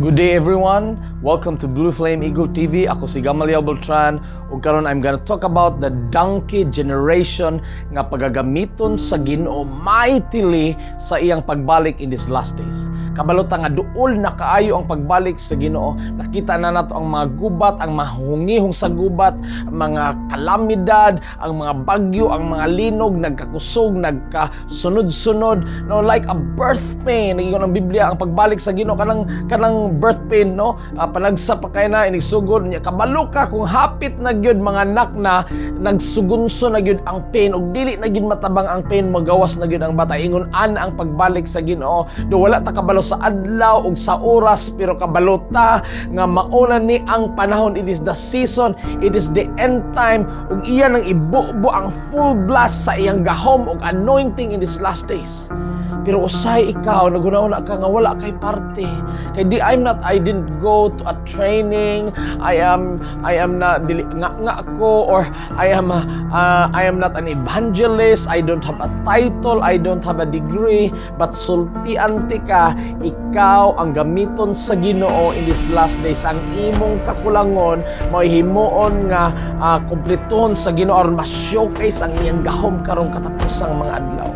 Good day everyone. Welcome to Blue Flame Eagle TV. Ako si Gamaliel Beltran. Ug karon I'm gonna talk about the donkey generation nga pagagamiton sa Ginoo mightily sa iyang pagbalik in these last days. Kabalota nga duol na kaayo ang pagbalik sa Ginoo. Nakita na nato ang mga gubat, ang mahungihong sa gubat, mga kalamidad, ang mga bagyo, ang mga linog nagkakusog, nagkasunod-sunod, no, like a birth pain. Ingon ang Biblia ang pagbalik sa Ginoo kanang birth pain, no. Panagsa pa kay na inisugod niya kabalo ka kung hapit na gyud mga anak na nagsugunso na gyud ang pain ug dili na gyud matabang ang pain, magawas na gyud ang bata. Ingon ana ang pagbalik sa Ginoo. Do wala ta kabalo sa adlaw ug sa oras, pero kabalo ta nga mauna ni ang panahon. It is the season, it is the end time ug iya nang ibubo ang full blast sa iyang gahom ug anointing in these last days. Pero usay ikaw naguna-una ka nga wala kay parte. Kay I didn't go to a training. I am not dili nga ako, or I am not an evangelist. I don't have a title, I don't have a degree, but sultian ti ka, ikaw ang gamiton sa Ginoo in these last days. Ang imong kakulangon mahihimuon nga kumpletuhon sa Ginoo aron ma-showcase ang iyang gahom karong katapusang mga adlaw.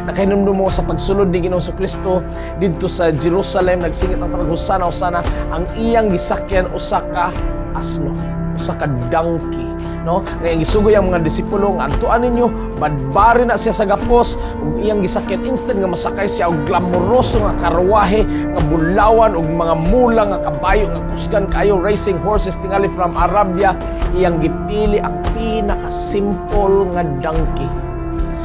Nakahinumdum mo sa pagsulod ni Ginoong Kristo didto sa Jerusalem, nagsingit ang tanang Hosana, Hosana, ang iyang gisakyan usa ka asno, usa ka donkey, no? Nga gisugoy ang mga disipulo nga adtuan ninyo, badbari na siya sa gapos ug iyang gisakyan. Instead nga masakay siya og glamoroso nga karwahe nga bulawan ug mga mula nga kabayo nga kusgan kayo, racing horses tingali from Arabia, iyang gipili ang pinaka-simple nga donkey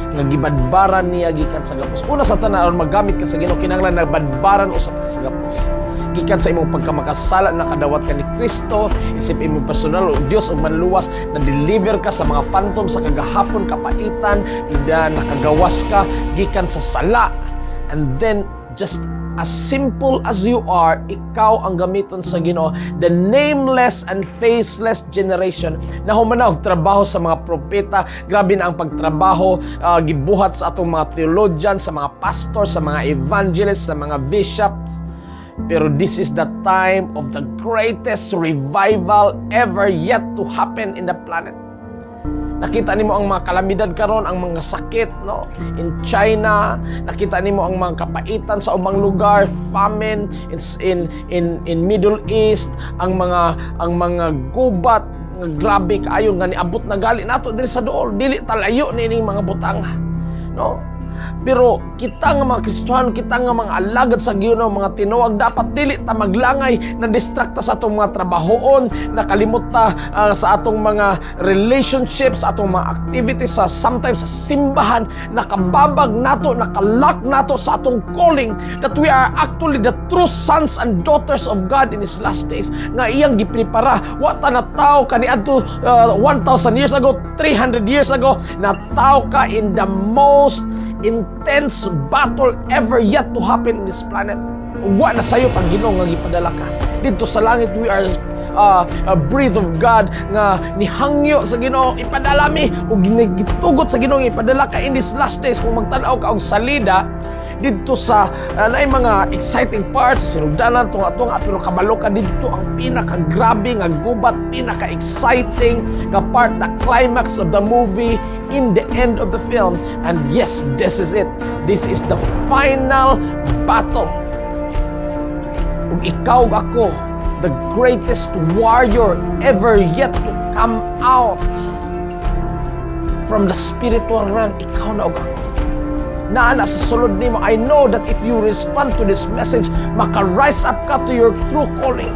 nga gibadbaran niya gikan sa gapos. Una sa tanan aron magamit ka sa Ginoo kinahanglan nagbadbaran usab ka sa gapos. Gikan sa imong pagkamakasala nakadawat ka ni Kristo, isip imong personal ug Dios ug manluwas na deliver ka sa mga phantom sa kagahapon kapaitan na nakagawas ka gikan sa sala. And then just as simple as you are, ikaw ang gamiton sa Ginoo, the nameless and faceless generation na humana og trabaho sa mga propeta. Grabe na ang pagtrabaho gibuhat sa atong mga theologian, sa mga pastor, sa mga evangelists, sa mga bishops. Pero this is the time of the greatest revival ever yet to happen in the planet. Nakita nimo ang mga kalamidad karon, ang mga sakit, no, in China. Nakita nimo ang mga kapaitan sa ubang lugar, famine in Middle East, ang mga gubat nga grabe kaayo nga niabot na gali nato diri sa duol, dili talayo nining mga butang, no. Pero kita nga mga Kristiyano, kita nga mga alagad sa Ginoo, mga tinuwag, dapat dili ta maglangay na distracta sa atong mga trabahoon, nakalimot ta sa atong mga relationships, sa atong mga activities, sa sometimes sa simbahan, nakababag nato, nakalak nato sa atong calling, that we are actually the true sons and daughters of God in His last days, nga iyang giprepara. Wa ta nataw kaniadto 1,000 years ago, 300 years ago, nataw ka in the most intense battle ever yet to happen in this planet. Wa na sayo pang Ginoo nga gipadala ka dito sa langit. We are a breath of God nga nihangyo sa Ginoo ipadala mi ug gitugot sa Ginoo ipadala ka in these last days. Kung magtan-aw ka og salida dito sa naay mga exciting parts sa sinugdanan tunga-tunga, pero kabalo ka dito ang pinaka-grabe nga gubat, pinaka-exciting nga part, the climax of the movie in the end of the film. And yes, this is it. This is the final battle. Ug ikaw ug ako, the greatest warrior ever yet to come out from the spiritual realm, ikaw na ug ako. Naana sa sulod nimo, I know that if you respond to this message, maka-rise up ka to your true calling.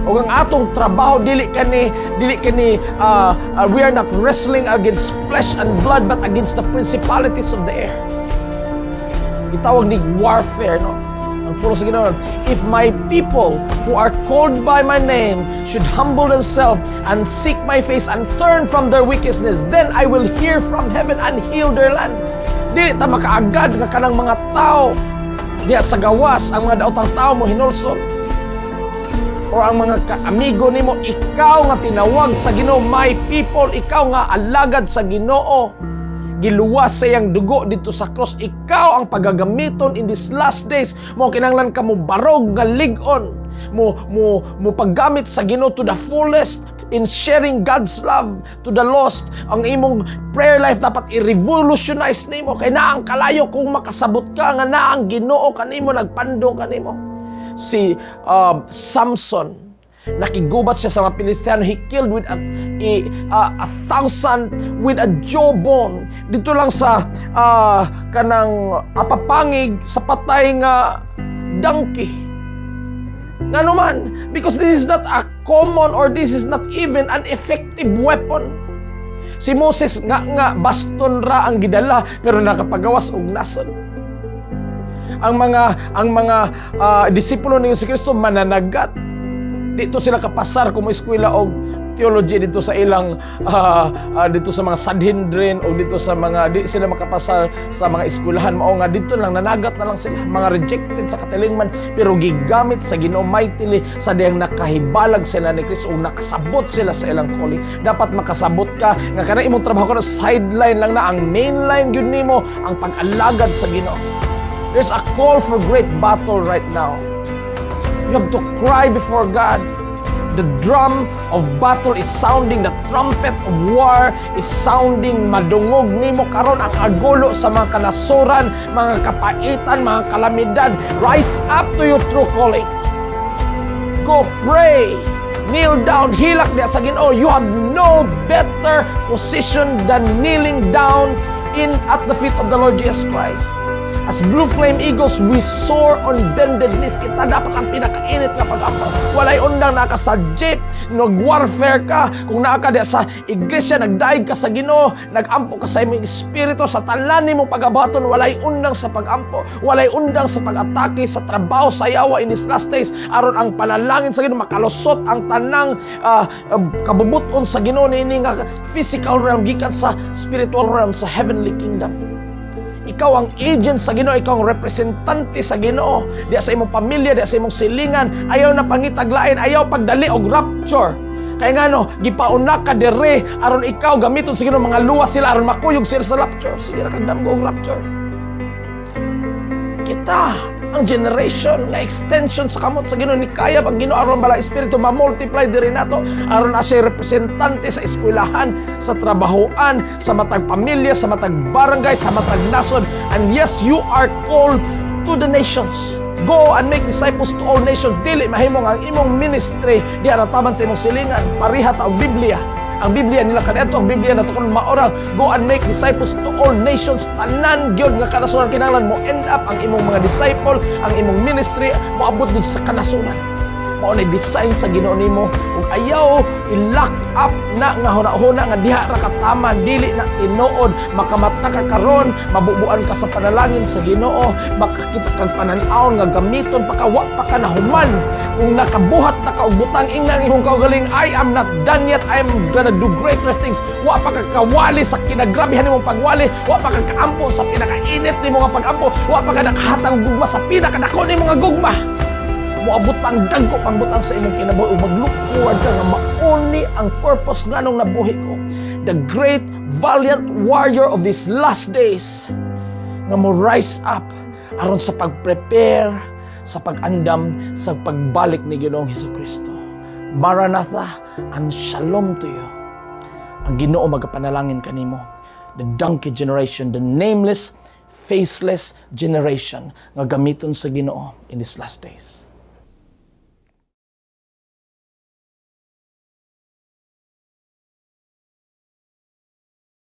O ang atong trabaho dili kani we are not wrestling against flesh and blood, but against the principalities of the air. Itawag ni warfare, no? Ang puro sa Ginoo, if my people who are called by my name should humble themselves and seek my face and turn from their wickedness, then I will hear from heaven and heal their land. Dili ta makaagad nga kanang mga tao diya sa gawas, ang mga daotang tao mo hinulsol, o ang mga amigo nimo. Ikaw nga tinawag sa Ginoo, my people, ikaw nga alagad sa Ginoo, giluwas sa iyang dugo dito sa cross. Ikaw ang pagagamiton in these last days. Mo kinahanglan ka mo barog nga lig-on, mo paggamit sa Ginoo to the fullest in sharing God's love to the lost. Ang imong prayer life dapat i-revolutionize nimo, kay naang kalayo kung makasabot ka nga naang Ginoo kanimo nagpandong kanimo. Si Samson, nakigubat siya sa mga Pilisteno. He killed with a thousand with a jawbone. Dito lang sa kanang apapangig sa patay nga donkey. Nga naman, because this is not a common or this is not even an effective weapon. Si Moses nga baston ra ang gidala pero nakapagawas og nason. Ang mga disipulo ni Jesu mananagat. Dito sila kapasar kung eskwela og theology dito sa ilang dito sa mga Sanhedrin o dito sa mga di sila makapasar sa mga eskwelahan. Mao nga dito lang nanagat na lang sila, mga rejected sa katilingman, pero gigamit sa Ginoo mightily sa diyang nakahibalag sila ni Kristo o nakasabot sila sa ilang calling. Dapat makasabot ka nga kana imong trabaho na sideline lang na, ang mainline gyud nimo ang pag-alagad sa Ginoo. There's a call for great battle right now. You have to cry before God. The drum of battle is sounding. The trumpet of war is sounding. Madungog nimo karon ang agulo sa mga kanasuran, mga kapaitan, mga kalamidad. Rise up to your true calling. Go pray. Kneel down. Hilak diya sa Ginoo. You have no better position than kneeling down at the feet of the Lord Jesus Christ. As Blue Flame Eagles, we soar on bended knees. Kita dapat ang pinakainit na pag-ampo. Walay undang naka sa jeep, nag-warfare ka. Kung naaka di sa iglesia, nagdaig ka sa Ginoo, nag-ampo ka sa imong espiritu, sa talan nimo pag-abaton, walay undang sa pag-ampo, walay undang sa pag-atake, sa trabaho, sa yawa in these last days, aron ang panalangin sa Ginoo makalusot ang tanang kabubuton sa Ginoo niini nga physical realm gikan sa spiritual realm, sa heavenly kingdom. Ikaw ang agent sa Ginoo, ikaw ang representante sa Ginoo. Diya sa imong pamilya, diya sa imong silingan, ayaw na pangitaglain, ayaw pagdali og rapture. Kaya nga no, gipauna ka dire aron ikaw gamiton sa Ginoo, mga luwas sila aron makuyog sila sa rapture. Sige ra kagdam og rapture. Kita ang generation nga extension sa kamot sa Ginoo, ni kaya ang Ginoo aron bala espiritu ma-multiply diri nato aron asay representante sa eskwelahan, sa trabahoan, sa matag pamilya, sa matag barangay, sa matag nason. And yes, you are called to the nations. Go and make disciples to all nations. Dili mahimong ang imong ministry di arataman sa imong silingan, pareha ta og Biblia. Ang Biblia nila kadto, ang Biblia nato kun maora, go and make disciples to all nations. Tanan gyud nga kanasuran kinahanglan mo end up ang imong mga disciple, ang imong ministry moabot gid sa kanasuran. Mao na design sa Ginoo nimo. Kung ayaw i-lock up na nga huna-huna nga diha ra ka tama, dili na tinuod, makamata ka karon, mabubuan ka sa panalangin sa Ginoo, makakita kag panan-aon nga gamiton pakawa pa ka nahuman. Kung nakabuhat na ka og butang ingang imong kaugaling, I am not done yet, I am gonna do greater things. Wa pa ka kawali sa kinagrabihan nimong pagwali, wa pa ka kaampo sa pinakainit nimo nga pag-ampo, wa pa ka nakahatag og gugma sa pinakadako nimo nga gugma. Moabot pang dagko pangbutang sa imong kinabuhi ug mag-look forward ka nga mauni ang purpose nganong nabuhi ko. The great valiant warrior of these last days nga mo rise up aron sa pag-prepare, sa pag-andam, sa pagbalik ni Ginoong Hesukristo. Maranatha and shalom to you. Ang Ginoo magapanalangin kanimo. The donkey generation, the nameless, faceless generation nga gamiton sa Ginoo in these last days.